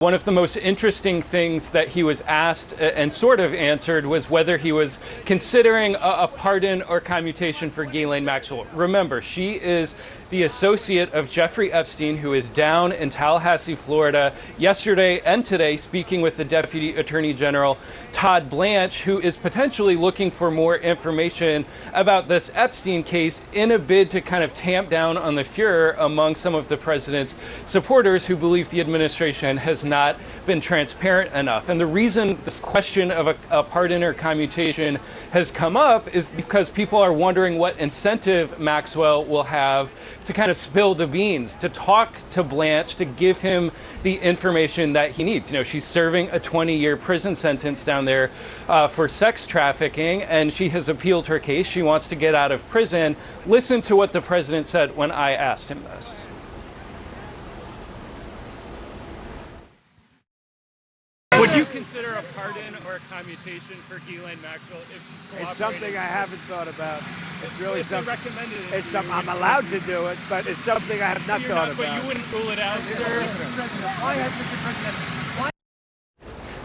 One of the most interesting things that he was asked and sort of answered was whether he was considering a pardon or commutation for Ghislaine Maxwell. Remember, she is the associate of Jeffrey Epstein, who is down in Tallahassee, Florida, yesterday and today, speaking with the Deputy Attorney General, Todd Blanche, who is potentially looking for more information about this Epstein case in a bid to kind of tamp down on the furor among some of the president's supporters who believe the administration has not been transparent enough. And the reason this question of a pardon or commutation has come up is because people are wondering what incentive Maxwell will have to kind of spill the beans, to talk to Blanche, to give him the information that he needs. You know, she's serving a 20-year prison sentence down there for sex trafficking, and she has appealed her case. She wants to get out of prison. Listen to what the president said when I asked him this. Would you consider a pardon or a commutation for Ghislaine Maxwell if it's something I haven't thought about. It's really something. It's something I'm allowed to do it, but it's something I have not thought about. But you wouldn't rule it out, sir?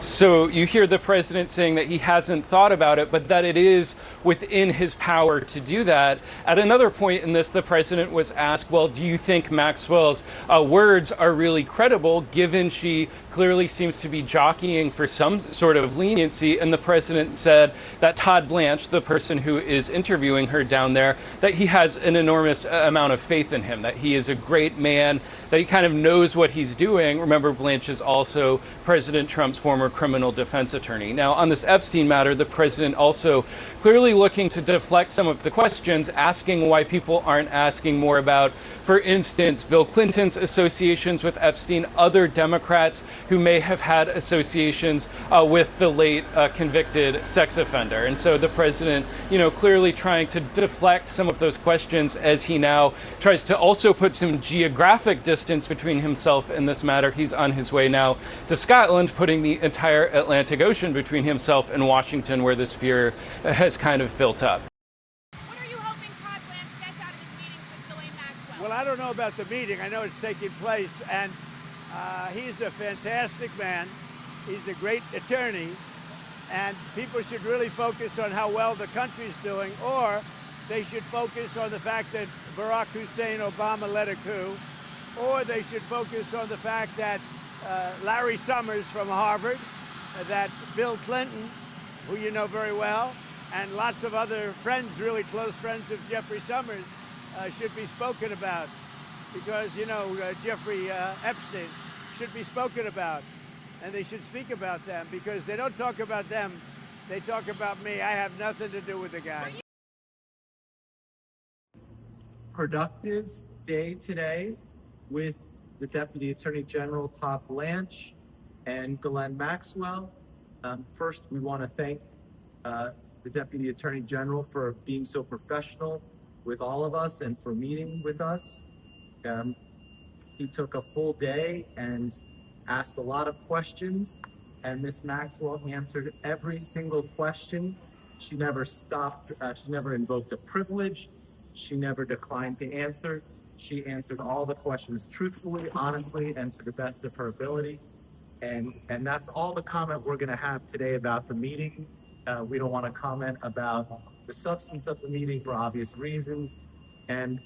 So you hear the president saying that he hasn't thought about it, but that it is within his power to do that. At another point in this, the president was asked, well, do you think Maxwell's words are really credible, given she clearly seems to be jockeying for some sort of leniency? And the president said that Todd Blanche, the person who is interviewing her down there, that he has an enormous amount of faith in him, that he is a great man, that he kind of knows what he's doing. Remember, Blanche is also President Trump's former criminal defense attorney. Now, on this Epstein matter, the president also clearly looking to deflect some of the questions, asking why people aren't asking more about, for instance, Bill Clinton's associations with Epstein, other Democrats who may have had associations with the late convicted sex offender. And so the president, you know, clearly trying to deflect some of those questions as he now tries to also put some geographic distance between himself and this matter. He's on his way now to Scotland, putting the entire Atlantic Ocean between himself and Washington, where this fear has kind of built up. What are you hoping Todd Blanche gets out of his meeting with Ghislaine Maxwell? Well, I don't know about the meeting. I know it's taking place, and he's a fantastic man. He's a great attorney, and people should really focus on how well the country's doing, or they should focus on the fact that Barack Hussein Obama led a coup, or they should focus on the fact that Larry Summers from Harvard, that Bill Clinton, who you know very well, and lots of other friends, really close friends of Jeffrey Summers, should be spoken about. Because, you know, Jeffrey Epstein should be spoken about. And they should speak about them, because they don't talk about them, they talk about me. I have nothing to do with the guy. Productive day today with the Deputy Attorney General, Todd Blanche, and Ghislaine Maxwell. First, we want to thank the Deputy Attorney General for being so professional with all of us and for meeting with us. He took a full day and asked a lot of questions, and Ms. Maxwell answered every single question. She never stopped, she never invoked a privilege. She never declined to answer. She answered all the questions truthfully, honestly, and to the best of her ability. And that's all the comment we're going to have today about the meeting. We don't want to comment about the substance of the meeting for obvious reasons, and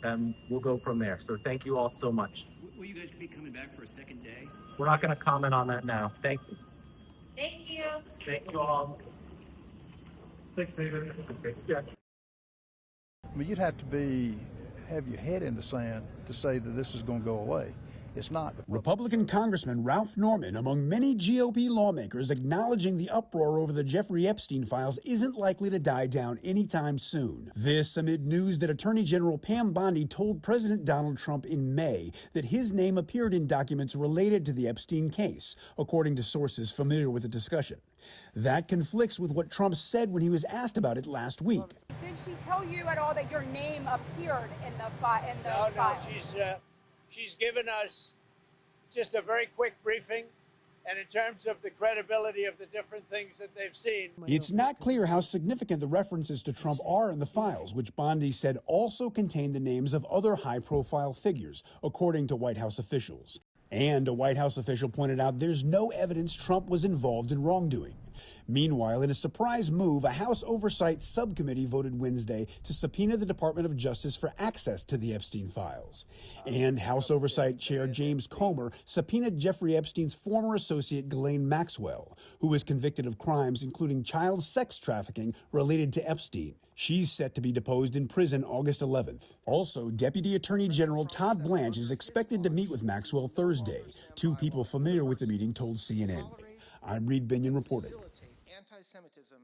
we'll go from there. So thank you all so much. Will you guys be coming back for a second day? We're not going to comment on that now. Thank you. Thank you. Thank you all. Thanks, David. Yeah. I mean, you'd have to have your head in the sand to say that this is going to go away. It's not. Republican Congressman Ralph Norman, among many GOP lawmakers, acknowledging the uproar over the Jeffrey Epstein files isn't likely to die down anytime soon. This amid news that Attorney General Pam Bondi told President Donald Trump in May that his name appeared in documents related to the Epstein case, according to sources familiar with the discussion. That conflicts with what Trump said when he was asked about it last week. Did she tell you at all that your name appeared in the file? No, she's given us just a very quick briefing, and in terms of the credibility of the different things that they've seen. It's not clear how significant the references to Trump are in the files, which Bondi said also contain the names of other high-profile figures, according to White House officials. And a White House official pointed out there's no evidence Trump was involved in wrongdoing. Meanwhile, in a surprise move, a House Oversight Subcommittee voted Wednesday to subpoena the Department of Justice for access to the Epstein files. And House Oversight Chair James Comer subpoenaed Jeffrey Epstein's former associate Ghislaine Maxwell, who was convicted of crimes including child sex trafficking related to Epstein. She's set to be deposed in prison August 11th. Also, Deputy Attorney General Todd Blanche is expected to meet with Maxwell Thursday. Two people familiar with the meeting told CNN. I'm Reed Binion reporting. Anti-Semitism